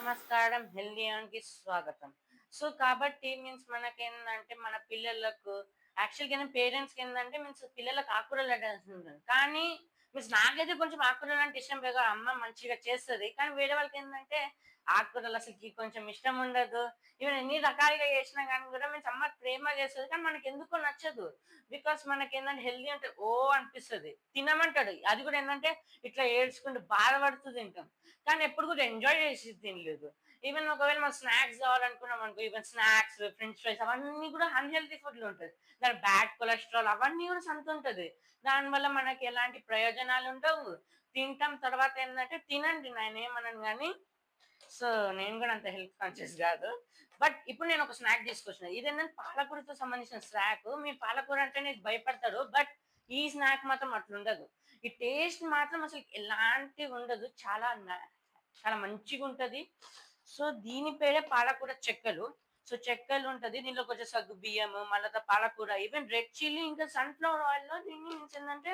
నమస్కారం. హెల్తీ యాన్‌కి స్వాగతం. సో, కాబట్టి మీన్స్ మనకేందంటే మన పిల్లలకు యాక్చువల్‌గా పేరెంట్స్‌కేందంటే పిల్లలకు ఆకుకూరలు పెట్టాల్సుంటుంది. కానీ నాకైతే కొంచెం ఆకుకూరలంటే ఇష్టం బేగా అమ్మ మంచిగా చేస్తది. కానీ వేరే వాళ్ళకేందంటే ఆకుకూరలు అసలకి కొంచెం ఇష్టం ఉండదు. ఈవెన్ ఎన్ని రకాలుగా చేసినా గాని కూడా అమ్మ ప్రేమగా చేస్తది. కానీ మనకెందుకో నచ్చదు. బికాజ్ మనకేందంటే హెల్తీ అంటే అనిపిస్తది. తినమంటాడు. అది కూడా ఏందంటే ఇట్లా ఏడ్చుకుంటూ బాధపడుతూ తింటాం. కానీ ఎప్పుడు కూడా ఎంజాయ్ చేసి తినలేదు. ఈవెన్ ఒకవేళ మనం స్నాక్స్ కావాలనుకున్నాం అనుకో, ఈవెన్ స్నాక్స్, ఫ్రెంచ్ ఫ్రైస్ అవన్నీ కూడా అన్‌హెల్తీ ఫుడ్‌లో ఉంటది. దాని బ్యాడ్ కొలెస్ట్రాల్ అవన్నీ కూడా సంతుంటది. దానివల్ల మనకి ఎలాంటి ప్రయోజనాలు ఉండవు. తింటాం తర్వాత ఏందంటే తినండి నేనేమనను గానీ, సో, నేను గూడా అంత హెల్త్ కాన్షియస్ గాదు. బట్ ఇప్పుడు నేను ఒక స్నాక్ తీసుకొచ్చిన. ఇదేంటంటే పాలకూరతో సంబంధించిన స్నాకు. మీరు పాలకూర అంటేనే భయపడతారు. బట్ ఈ స్నాక్ మాత్రం అట్లుండదు. ఈ టేస్ట్ మాత్రం అసలు ఎలాంటివి ఉండదు. చాలా మంచిగుంటది. సో, దీని పేరే పాలకూర చెక్కలు. సో, చెక్కలుంటది. దీంట్లో కొంచెం సగ్గుబియ్యము, మళ్ళా పాలకూర, ఈవెన్ రెడ్ చిల్లీ ఇంకా సన్‌ఫ్లవర్ ఆయిల్‌లో దీన్ని ఏందంటే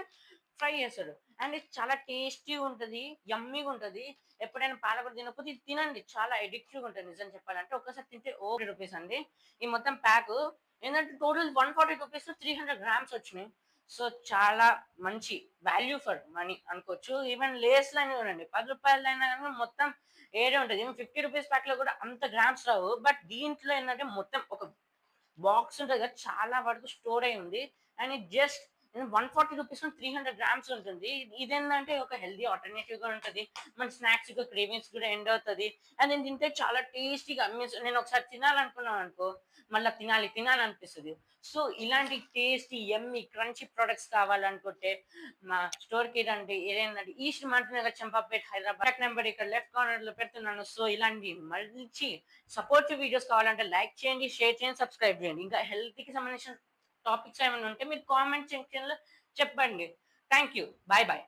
ఫ్రై చేస్తాడు. అండ్ ఇది చాలా టేస్టీగుంటది. యమ్మీగుంటది. ఎప్పుడైనా పాలకూర తినకపోతే ఇది తినండి. చాలా అడిక్టివ్‌గా ఉంటది నిజం చెప్పాలంటే. ఒక్కసారి తింటే రూ. అండి. ఈ మొత్తం ప్యాకు ఏందంటే టోటల్ రూ. 140 300 గ్రామ్స్ వచ్చినాయి. సో, చాలా మంచి వాల్యూ ఫర్ మనీ అనుకోవచ్చు. ఈవెన్ లేస్‌లైనా చూడండి రూ. 10 గాని మొత్తం ఏడే ఉంటది. ఈవెన్ రూ. 50 ప్యాక్‌లో కూడా అంత గ్రామ్స్ రావు. బట్ దీంట్లో ఏందంటే మొత్తం ఒక బాక్స్ ఉంటది కదా! చాలా వరకు స్టోర్ అయ్యి ఉంది. అండ్ ఇది జస్ట్ రూ. 140 300 గ్రామ్స్ ఉంటుంది. ఇదేందంటే ఒక హెల్తీ ఆల్టర్‌నేటివ్‌గా ఉంటది. మన స్నాక్స్‌కి క్రేవింగ్స్ కూడా ఎండ్ అవుతది. అండ్ నేను తింటే చాలా టేస్టీగా నేను ఒకసారి తినాలనుకున్నాననుకో, మళ్ళా తినాలనిపిస్తది. సో, ఇలాంటి టేస్టీ, యమ్మీ, క్రంచీ ప్రొడక్ట్స్ కావాలనుకుంటే మా స్టోర్‌కి రండి. ఇదేంటంటే east Mantanagar, Champapet, Hyderabad. Contact number ఇక్కడ లెఫ్ట్ కార్నర్‌లో పెడుతున్నాను. సో, ఇలాంటి మంచి సపోర్టివ్ వీడియోస్ కావాలంటే లైక్ చేయండి, షేర్ చేయండి, సబ్స్క్రైబ్ చేయండి. ఇంకా హెల్త్‌కి సంబంధించిన టాపిక్స్ ఏమైనా ఉంటే మీరు కామెంట్ సెక్షన్‌లో చెప్పండి. Thank you. By by.